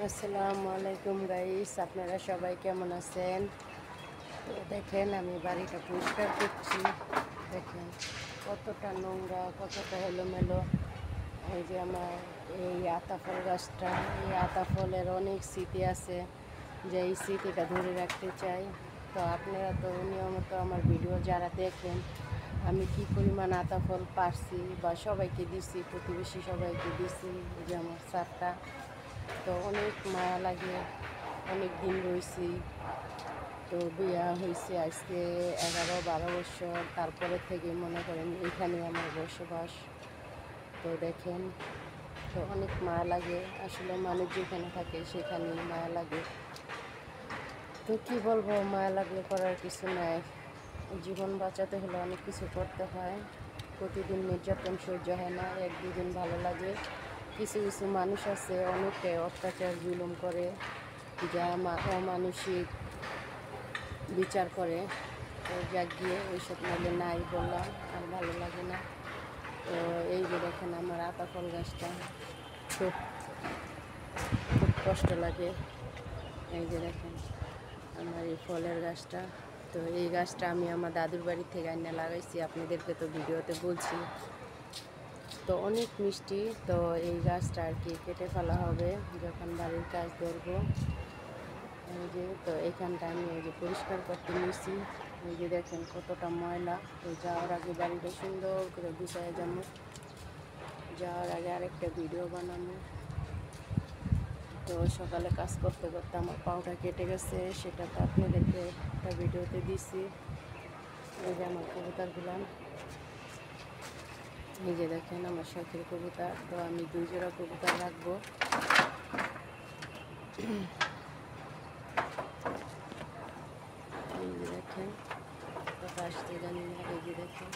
আসসালামু আলাইকুম গাইস, আপনারা সবাই কেমন আছেন? তো দেখেন আমি বাড়িটা পরিষ্কার করছি। দেখেন কতটা নোংরা, কতটা এলোমেলো। এই যে আমার এই আতা ফল গাছটা, এই আতা ফলের অনেক স্মৃতি আছে, যে এই স্মৃতিটা ধরে রাখতে চাই। তো আপনারা তো নিয়মিত আমার ভিডিও যারা দেখেন, আমি কি পরিমাণ আতা ফল পারছি বা সবাইকে দিছি, প্রতিবেশী সবাইকে দিছি। এই যে আমার চারটা, তো অনেক মায়া লাগে। অনেক দিন রয়েছি, তো বিয়া হয়েছে আজকে 11-12 বছর। তারপরে থেকে মনে করেন এখানে আমার বসবাস। তো দেখেন, তো অনেক মায়া লাগে আসলে, মানুষ যেখানে থাকে সেখানেই মায়া লাগে। তো কি বলবো, মায়া লাগলে করার কিছু নাই। জীবন বাঁচাতে হলে অনেক কিছু করতে হয়। প্রতিদিন নির্যাতন সহ্য হয় না, এক দুদিন ভালো লাগে। কিছু কিছু মানুষ আছে অনেকটাই অত্যাচার জুলুম করে, যা অমানসিক বিচার করে। তো যাক গিয়ে ওইসব নাহলে নাই বললাম, আর ভালো লাগে না। তো এই যে দেখেন আমার আতা ফল গাছটা, খুব খুব কষ্ট লাগে। এই যে দেখেন আমার এই ফলের গাছটা। তো এই গাছটা আমি আমার দাদুর বাড়ি থেকে আইনা লাগাইছি, আপনাদেরকে তো ভিডিওতে বলছি। তো অনেক মিষ্টি। তো এই গাছটা আর কি কেটে ফেলা হবে যখন বাড়ির কাজ ধরবো। এই যে তো এখানটা আমি এই যে পরিষ্কার করতে নিয়েছি। এই যে দেখেন কতটা ময়লা। তো যাওয়ার আগে বাড়িটা সুন্দর করে গুছায় যাবো, যাওয়ার আগে আরেকটা ভিডিও বানাবো। তো সকালে কাজ করতে করতে আমার পাউটা কেটে গেছে, সেটা তো আপনাদেরকে একটা ভিডিওতে দিছি। এই যে আমার কবুতরগুলো, এই যে দেখেন আমার শখের কবুতর। তো আমি 2 জোড়া কবুতর রাখবো। এই যে দেখেন কত আসতে জানি না। এই যে দেখেন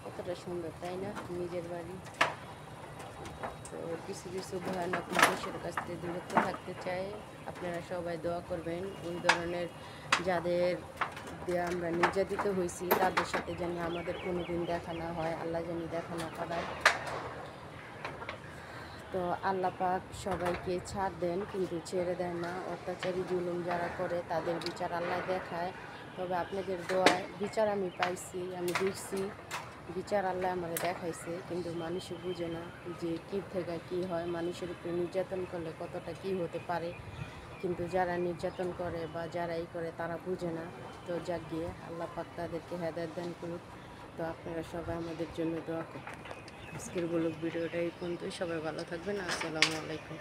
কতটা সুন্দর, তাই না? নিজের বাড়ি। তো কিছু কিছু ভয়ানক মানুষের কাছ থেকে দূরত্ব থাকতে চাই। আপনারা সবাই দোয়া করবেন, ওই ধরনের যাদের দিয়ে আমরা নির্যাতিত হয়েছি তাদের সাথে যেন আমাদের কোনো দিন দেখা না হয়, আল্লাহ যেন দেখা না করায়। তো আল্লাহ পাক সবাইকে ছাড় দেন, কিন্তু ছেড়ে দেয় না। অত্যাচারী জুলুম যারা করে তাদের বিচার আল্লাহ দেখায়। তবে আপনাদের দোয়ায় বিচার আমি পাইছি, আমি দেখছি বিচার আল্লাহ আমাকে দেখাইছে, কিন্তু মানুষে বুঝে না যে কী থেকে কী হয়, মানুষের উপরে নির্যাতন করলে কতটা কী হতে পারে। কিন্তু যারা নির্যাতন করে বা যারাই করে তারা বুঝে না। তো যাক গিয়ে আল্লাহ পাক তাদেরকে হেদায়েত দান করুক। তো আপনারা সবাই আমাদের জন্য দোয়া করুন। আজকের ব্লগ ভিডিওটা এই পর্যন্তই। সবাই ভালো থাকবেন। আসসালামু আলাইকুম।